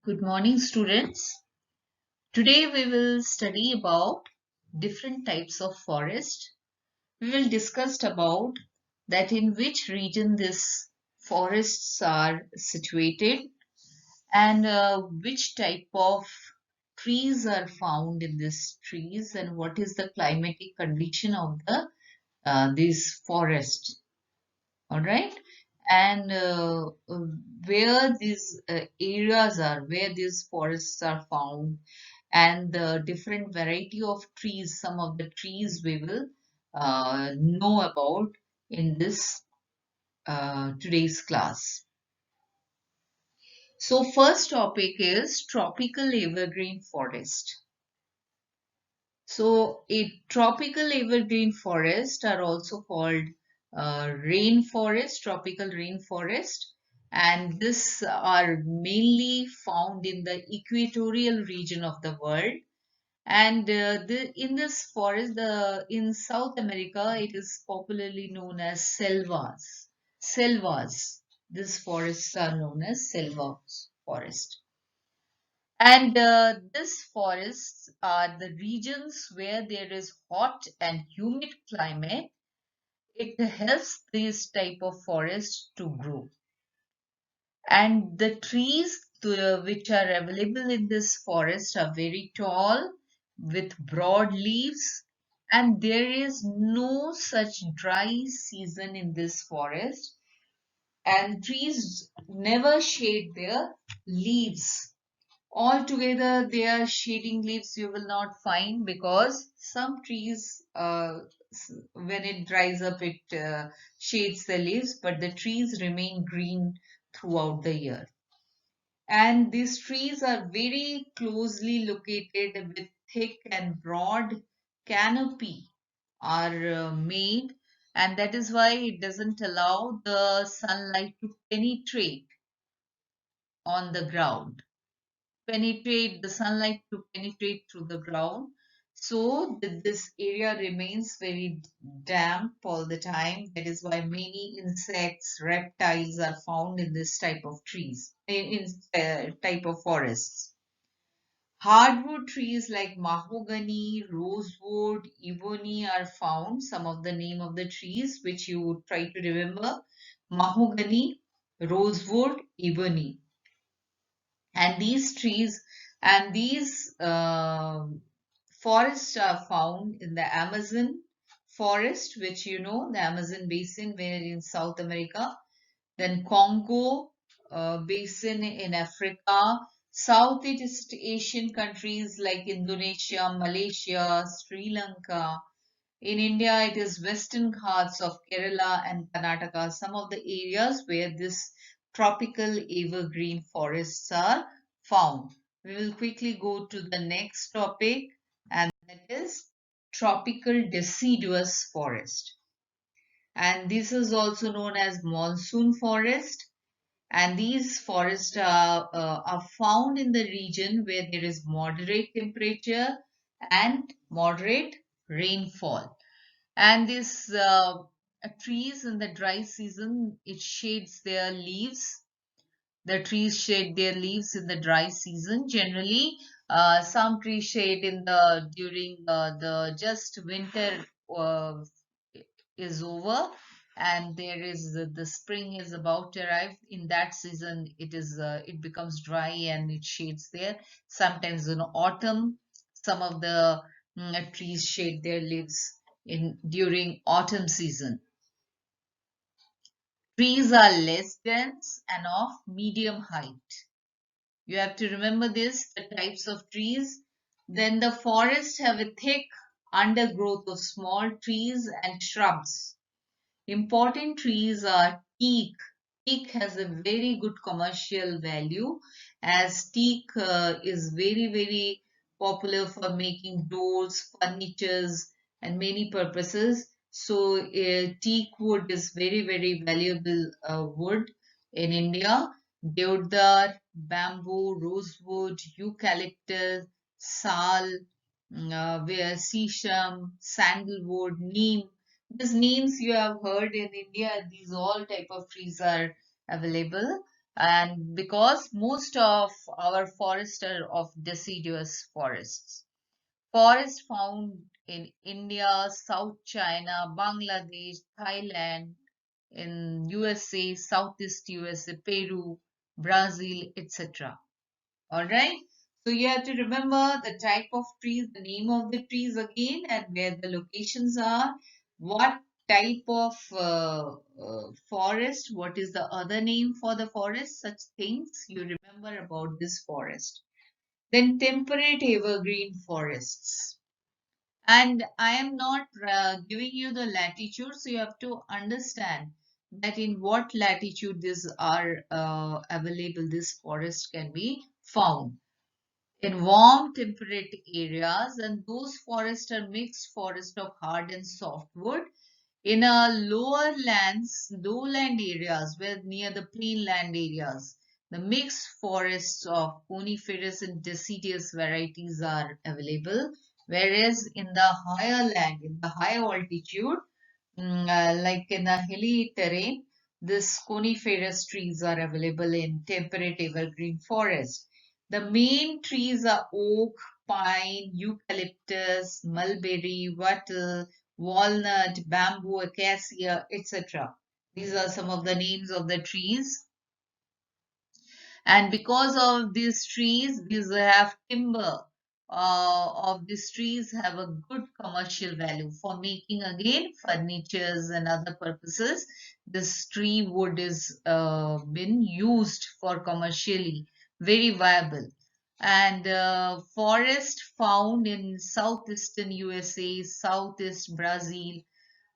Good morning, students. Today we will study about different types of forest. We will discuss about that in which region these forests are situated and which type of trees are found in these trees and what is the climatic condition of the these forests. All right, and where these areas are, where these forests are found, and the different variety of trees, some of the trees we will know about in this today's class. So first topic is tropical evergreen forest. So a tropical evergreen forest are also called rainforest, tropical rainforest, and this are mainly found in the equatorial region of the world. And in this forest, in South America, it is popularly known as selvas. Selvas. These forests are known as selvas forest. And these forests are the regions where there is hot and humid climate. It helps this type of forest to grow. And the trees which are available in this forest are very tall with broad leaves, and there is no such dry season in this forest. And trees never shade their leaves. Altogether, they are shading leaves you will not find, because some trees, when it dries up, it shades the leaves, but the trees remain green throughout the year. And these trees are very closely located with thick and broad canopy are made, and that is why it doesn't allow the sunlight to penetrate on the ground. Penetrate the sunlight to penetrate through the ground, so that this area remains very damp all the time. That is why many insects, reptiles are found in this type of trees, in type of forests. Hardwood trees like mahogany, rosewood, ebony are found. Some of the name of the trees which you try to remember: mahogany, rosewood, ebony. And these trees and these forests are found in the Amazon forest, which you know, the Amazon basin, where in South America, then Congo basin in Africa, Southeast Asian countries like Indonesia, Malaysia, Sri Lanka. In India, it is Western Ghats of Kerala and Karnataka, some of the areas where this tropical evergreen forests are found. We will quickly go to the next topic, and that is tropical deciduous forest. And this is also known as monsoon forest. And these forests are found in the region where there is moderate temperature and moderate rainfall. And these trees in the dry season, it shades their leaves. The trees shade their leaves in the dry season. Generally, some trees shade in the during the just winter is over, and there is the spring is about to arrive. In that season, it becomes dry and it shades there. Sometimes in autumn, some of the trees shade their leaves in during autumn season. Trees are less dense and of medium height. You have to remember this, the types of trees. Then the forests have a thick undergrowth of small trees and shrubs. Important trees are teak. Teak has a very good commercial value, as teak is very popular for making doors, furnitures, and many purposes. So teak wood is very valuable wood in India. Deodar, bamboo, rosewood, eucalyptus, sal, where sesame, sandalwood, neem. These names you have heard in India, these all type of trees are available. And because most of our forests are of deciduous forests. Forests found in India, South China, Bangladesh, Thailand, in USA, Southeast USA, Peru, Brazil, etc. All right. So you have to remember the type of trees, the name of the trees again, and where the locations are, what type of forest, what is the other name for the forest, such things you remember about this forest. Then temperate evergreen forests. And I am not giving you the latitude, so you have to understand that in what latitude these are available, this forest can be found in warm temperate areas, and those forests are mixed forest of hard and softwood. In lower lands, lowland areas where near the plain land areas, the mixed forests of coniferous and deciduous varieties are available, whereas in the higher land, in the high altitude, like in the hilly terrain, this coniferous trees are available in temperate evergreen forest. The main trees are oak, pine, eucalyptus, mulberry, wattle, walnut, bamboo, acacia, etc. These are some of the names of the trees. And because of these trees, these have timber of these trees have a good commercial value for making again furnitures and other purposes. This tree wood is been used for commercially very viable. And forest found in southeastern USA, southeast Brazil,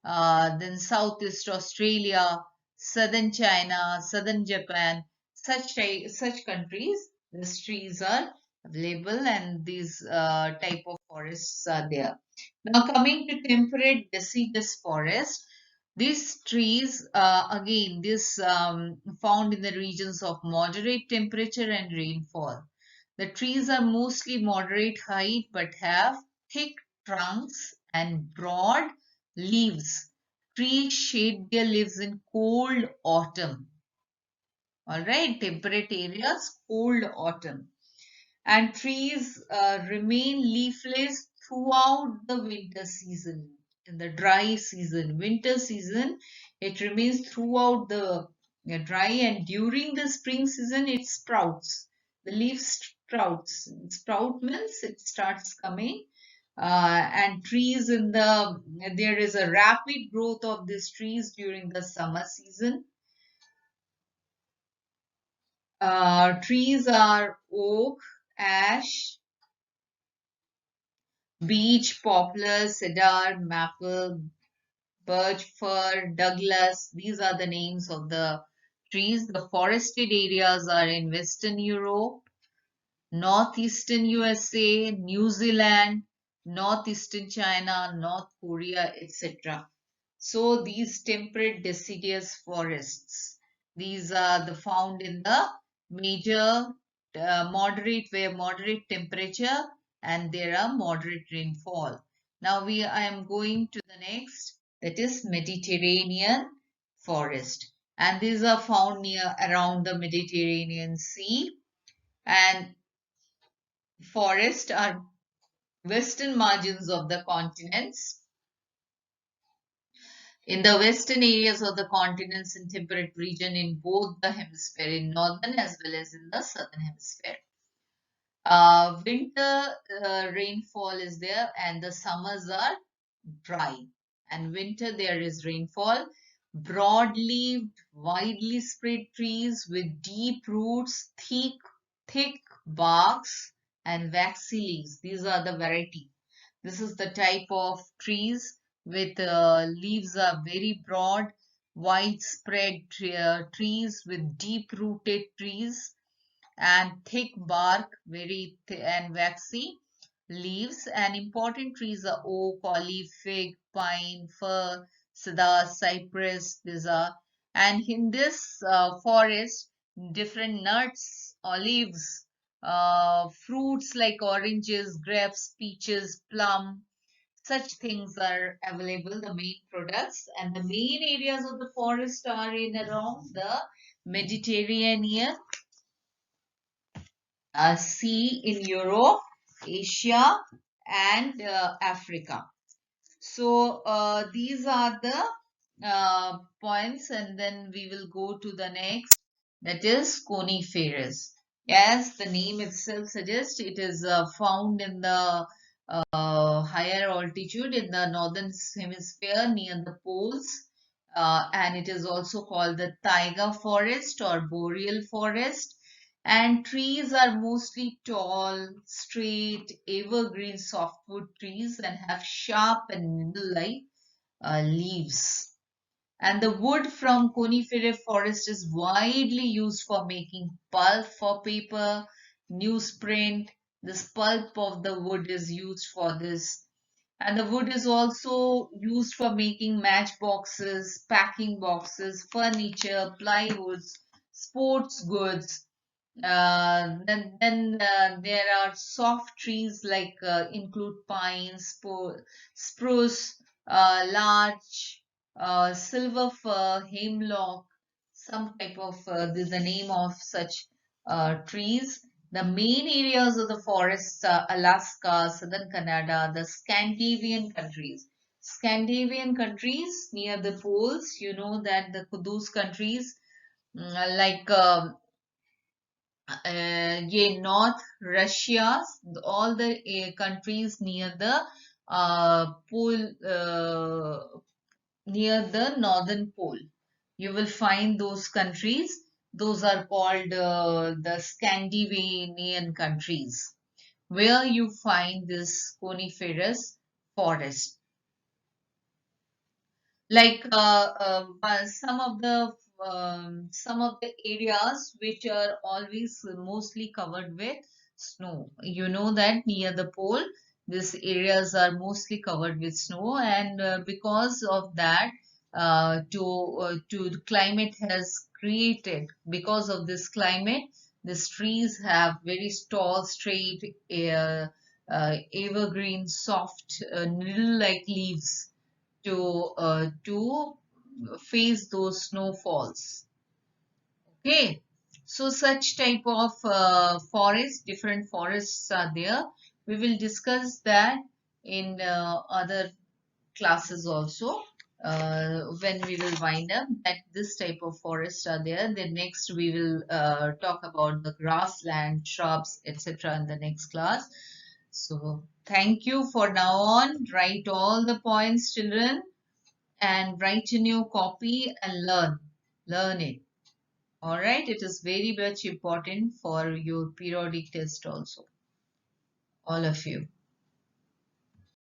then Southeast Australia, Southern China, Southern Japan, such countries, these trees are available and these type of forests are there. Now coming to temperate deciduous forest, these trees again this found in the regions of moderate temperature and rainfall. The trees are mostly moderate height but have thick trunks and broad leaves. Trees shade their leaves in cold autumn. All right, temperate areas, cold autumn. And trees remain leafless throughout the winter season. In the dry season, winter season, it remains throughout the dry, and during the spring season, it sprouts. The leaf sprouts. Sprout means it starts coming. And trees in the there is a rapid growth of these trees during the summer season. Trees are oak, ash, beech, poplar, cedar, maple, birch, fir, Douglas. These are the names of the trees. The forested areas are in Western Europe, northeastern USA, New Zealand, northeastern China, North Korea, etc. So these temperate deciduous forests, these are the found in the major moderate where moderate temperature and there are moderate rainfall. Now I am going to the next, that is Mediterranean forest, and these are found near around the Mediterranean Sea, and forests are western margins of the continents. In the western areas of the continents in temperate region in both the hemisphere, in northern as well as in the southern hemisphere. Winter rainfall is there and the summers are dry. And winter there is rainfall. Broad-leaved, widely spread trees with deep roots, thick barks, and waxy leaves. These are the variety. This is the type of trees with leaves are very broad, widespread trees with deep-rooted trees and thick bark, very and waxy leaves. And important trees are oak, olive, fig, pine, fir, cedar, cypress. These are, and in this forest, different nuts, olives, fruits like oranges, grapes, peaches, plum, such things are available, the main products. And the main areas of the forest are in around the Mediterranean Sea in Europe, Asia, and Africa. So these are the points, and then we will go to the next, that is coniferous. As the name itself suggests, it is found in the higher altitude in the northern hemisphere near the poles, and it is also called the taiga forest or boreal forest. And trees are mostly tall, straight, evergreen softwood trees and have sharp and needle-like leaves. And the wood from coniferous forest is widely used for making pulp for paper, newsprint. This pulp of the wood is used for this. And the wood is also used for making matchboxes, packing boxes, furniture, plywoods, sports goods. Then there are soft trees like include pines, spruce, larch, silver fir, hemlock, some type of this is the name of such trees. The main areas of the forests are Alaska, southern Canada, the Scandinavian countries. Scandinavian countries near the poles, you know that those countries like North Russia, all the countries near the pole, near the northern pole. You will find those countries. Those are called the Scandinavian countries, where you find this coniferous forest. Like some of the areas which are always mostly covered with snow. You know that near the pole these areas are mostly covered with snow, and because of that to the climate has created, because of this climate these trees have very tall straight evergreen soft needle like leaves to face those snowfalls. Okay, so such type of forest, different forests are there. We will discuss that in other classes also. When we will wind up that this type of forests are there, then next we will talk about the grassland, shrubs, etc. in the next class. So thank you for now on. Write all the points, children, and write in your copy and learn it. All right, it is very much important for your periodic test also, all of you.